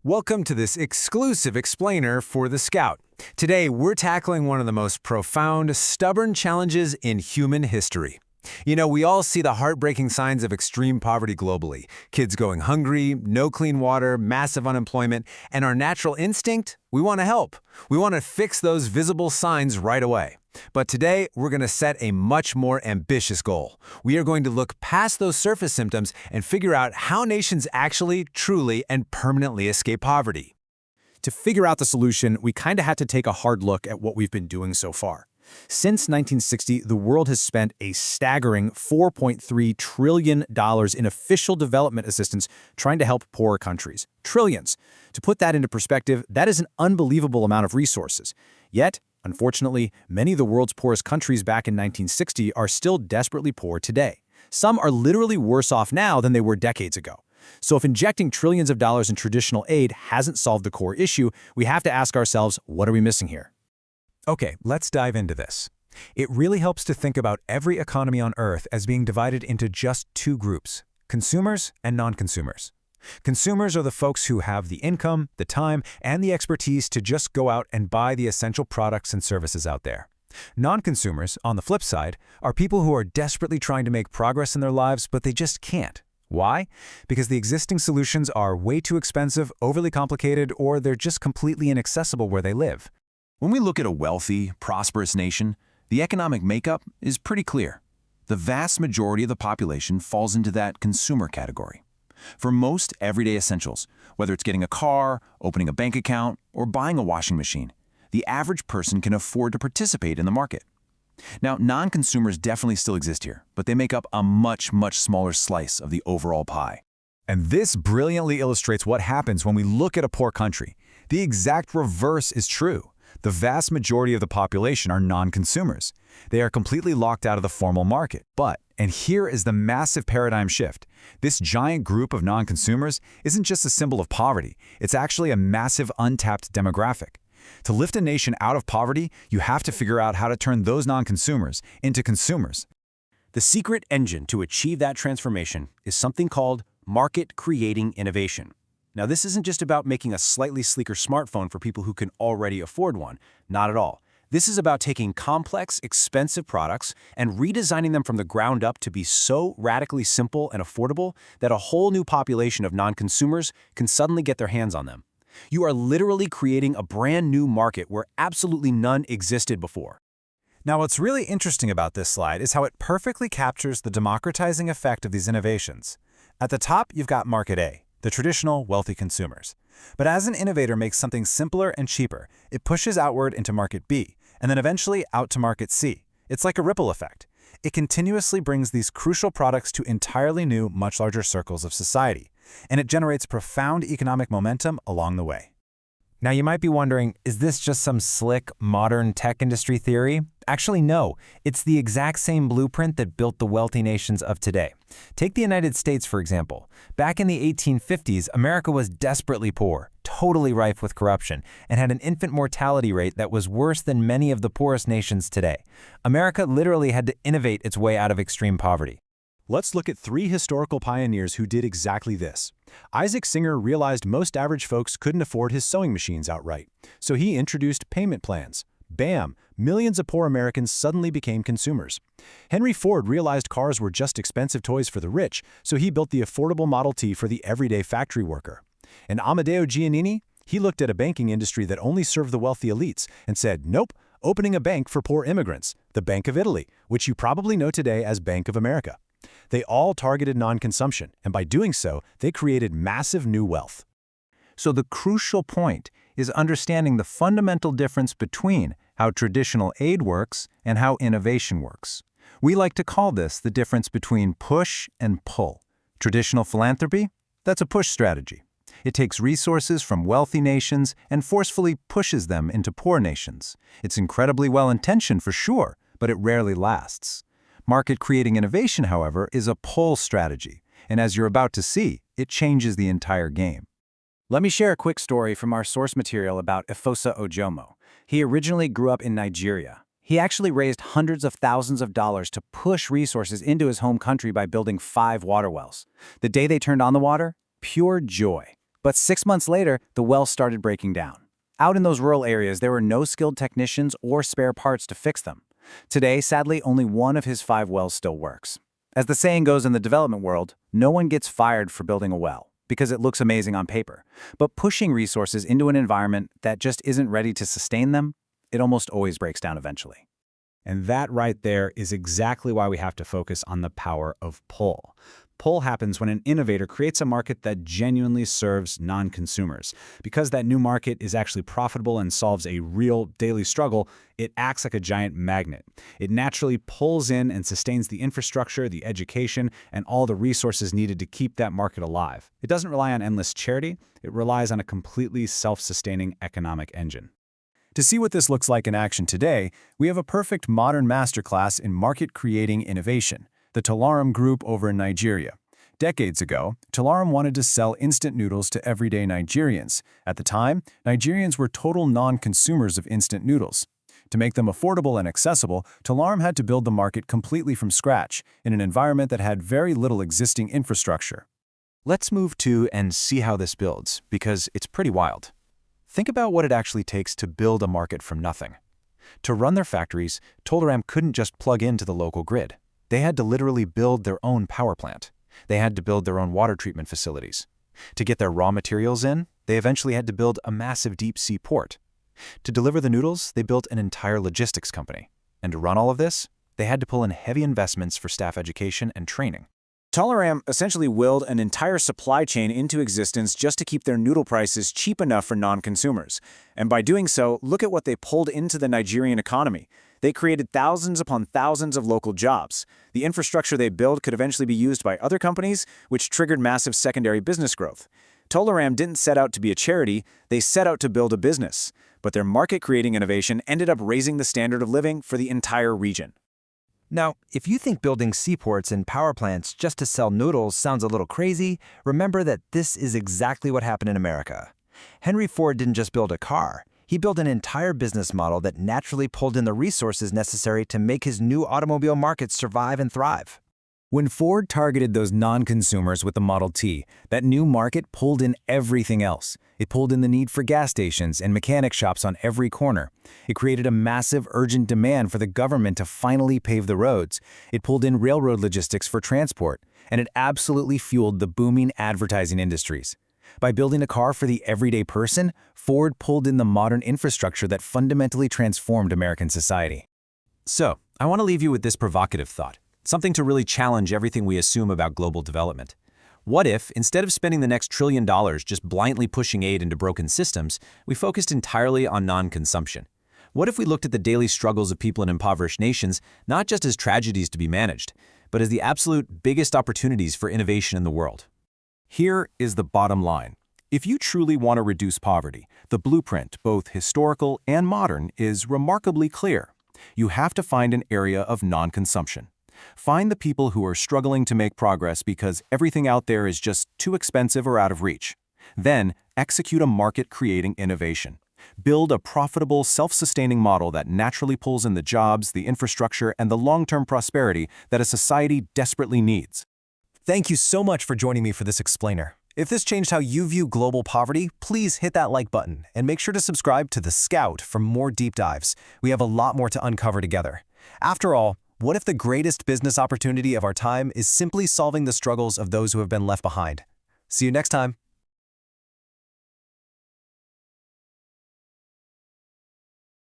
Welcome to this exclusive explainer for the Scout. Today, we're tackling one of the most profound, stubborn challenges in human history. We all see the heartbreaking signs of extreme poverty globally. Kids going hungry, no clean water, massive unemployment, and our natural instinct? We want to help. We want to fix those visible signs right away. But today, we're going to set a much more ambitious goal. We are going to look past those surface symptoms and figure out how nations actually, truly, and permanently escape poverty. To figure out the solution, we kind of had to take a hard look at what we've been doing so far. Since 1960, the world has spent a staggering $4.3 trillion in official development assistance trying to help poorer countries. Trillions. To put that into perspective, that is an unbelievable amount of resources. Yet, unfortunately, many of the world's poorest countries back in 1960 are still desperately poor today. Some are literally worse off now than they were decades ago. So if injecting trillions of dollars in traditional aid hasn't solved the core issue, we have to ask ourselves, what are we missing here? Okay, let's dive into this. It really helps to think about every economy on Earth as being divided into just two groups: consumers and non-consumers. Consumers are the folks who have the income, the time, and the expertise to just go out and buy the essential products and services out there. Non-consumers, on the flip side, are people who are desperately trying to make progress in their lives, but they just can't. Why? Because the existing solutions are way too expensive, overly complicated, or they're just completely inaccessible where they live. When we look at a wealthy, prosperous nation, the economic makeup is pretty clear. The vast majority of the population falls into that consumer category. For most everyday essentials, whether it's getting a car, opening a bank account, or buying a washing machine, the average person can afford to participate in the market. Now, non-consumers definitely still exist here, but they make up a much smaller slice of the overall pie. And this brilliantly illustrates what happens when we look at a poor country. The exact reverse is true. The vast majority of the population are non-consumers. They are completely locked out of the formal market. But, and here is the massive paradigm shift, this giant group of non-consumers isn't just a symbol of poverty, it's actually a massive untapped demographic. To lift a nation out of poverty, you have to figure out how to turn those non-consumers into consumers. The secret engine to achieve that transformation is something called market-creating innovation. Now, this isn't just about making a slightly sleeker smartphone for people who can already afford one. Not at all. This is about taking complex, expensive products and redesigning them from the ground up to be so radically simple and affordable that a whole new population of non-consumers can suddenly get their hands on them. You are literally creating a brand new market where absolutely none existed before. Now, what's really interesting about this slide is how it perfectly captures the democratizing effect of these innovations. At the top, you've got Market A, the traditional wealthy consumers. But as an innovator makes something simpler and cheaper, it pushes outward into Market B, and then eventually out to Market C. It's like a ripple effect. It continuously brings these crucial products to entirely new, much larger circles of society, and it generates profound economic momentum along the way. Now, you might be wondering, is this just some slick, modern tech industry theory? Actually, no. It's the exact same blueprint that built the wealthy nations of today. Take the United States, for example. Back in the 1850s, America was desperately poor, totally rife with corruption, and had an infant mortality rate that was worse than many of the poorest nations today. America literally had to innovate its way out of extreme poverty. Let's look at three historical pioneers who did exactly this. Isaac Singer realized most average folks couldn't afford his sewing machines outright, so he introduced payment plans. Bam! Millions of poor Americans suddenly became consumers. Henry Ford realized cars were just expensive toys for the rich, so he built the affordable Model T for the everyday factory worker. And Amedeo Giannini? He looked at a banking industry that only served the wealthy elites and said, nope, opening a bank for poor immigrants, the Bank of Italy, which you probably know today as Bank of America. They all targeted non-consumption, and by doing so, they created massive new wealth. So the crucial point is understanding the fundamental difference between how traditional aid works and how innovation works. We like to call this the difference between push and pull. Traditional philanthropy? That's a push strategy. It takes resources from wealthy nations and forcefully pushes them into poor nations. It's incredibly well-intentioned for sure, but it rarely lasts. Market-creating innovation, however, is a pull strategy, and as you're about to see, it changes the entire game. Let me share a quick story from our source material about Ifosa Ojomo. He originally grew up in Nigeria. He actually raised hundreds of thousands of dollars to push resources into his home country by building 5 water wells. The day they turned on the water, pure joy. But 6 months later, the well started breaking down. Out in those rural areas, there were no skilled technicians or spare parts to fix them. Today, sadly, only one of his 5 wells still works. As the saying goes in the development world, no one gets fired for building a well, because it looks amazing on paper. But pushing resources into an environment that just isn't ready to sustain them, it almost always breaks down eventually. And that right there is exactly why we have to focus on the power of pull. Pull happens when an innovator creates a market that genuinely serves non-consumers. Because that new market is actually profitable and solves a real daily struggle, it acts like a giant magnet. It naturally pulls in and sustains the infrastructure, the education, and all the resources needed to keep that market alive. It doesn't rely on endless charity, it relies on a completely self-sustaining economic engine. To see what this looks like in action today, we have a perfect modern masterclass in market-creating innovation. The Tolaram Group over in Nigeria. Decades ago, Tolaram wanted to sell instant noodles to everyday Nigerians. At the time, Nigerians were total non-consumers of instant noodles. To make them affordable and accessible, Tolaram had to build the market completely from scratch, in an environment that had very little existing infrastructure. Let's move to and see how this builds, because it's pretty wild. Think about what it actually takes to build a market from nothing. To run their factories, Tolaram couldn't just plug into the local grid. They had to literally build their own power plant. They had to build their own water treatment facilities. To get their raw materials in, they eventually had to build a massive deep-sea port. To deliver the noodles, they built an entire logistics company. And to run all of this, they had to pull in heavy investments for staff education and training. Tolaram essentially willed an entire supply chain into existence just to keep their noodle prices cheap enough for non-consumers. And by doing so, look at what they pulled into the Nigerian economy. They created thousands upon thousands of local jobs. The infrastructure they built could eventually be used by other companies, which triggered massive secondary business growth. Tolaram didn't set out to be a charity, they set out to build a business. But their market-creating innovation ended up raising the standard of living for the entire region. Now, if you think building seaports and power plants just to sell noodles sounds a little crazy, remember that this is exactly what happened in America. Henry Ford didn't just build a car. He built an entire business model that naturally pulled in the resources necessary to make his new automobile market survive and thrive. When Ford targeted those non-consumers with the Model T, that new market pulled in everything else. It pulled in the need for gas stations and mechanic shops on every corner. It created a massive urgent demand for the government to finally pave the roads. It pulled in railroad logistics for transport. And it absolutely fueled the booming advertising industries. By building a car for the everyday person, Ford pulled in the modern infrastructure that fundamentally transformed American society. So, I want to leave you with this provocative thought, something to really challenge everything we assume about global development. What if, instead of spending the next $1 trillion just blindly pushing aid into broken systems, we focused entirely on non-consumption? What if we looked at the daily struggles of people in impoverished nations not just as tragedies to be managed, but as the absolute biggest opportunities for innovation in the world? Here is the bottom line. If you truly want to reduce poverty, the blueprint, both historical and modern, is remarkably clear. You have to find an area of non-consumption. Find the people who are struggling to make progress because everything out there is just too expensive or out of reach. Then, execute a market-creating innovation. Build a profitable, self-sustaining model that naturally pulls in the jobs, the infrastructure, and the long-term prosperity that a society desperately needs. Thank you so much for joining me for this explainer. If this changed how you view global poverty, please hit that like button and make sure to subscribe to The Scout for more deep dives. We have a lot more to uncover together. After all, what if the greatest business opportunity of our time is simply solving the struggles of those who have been left behind? See you next time.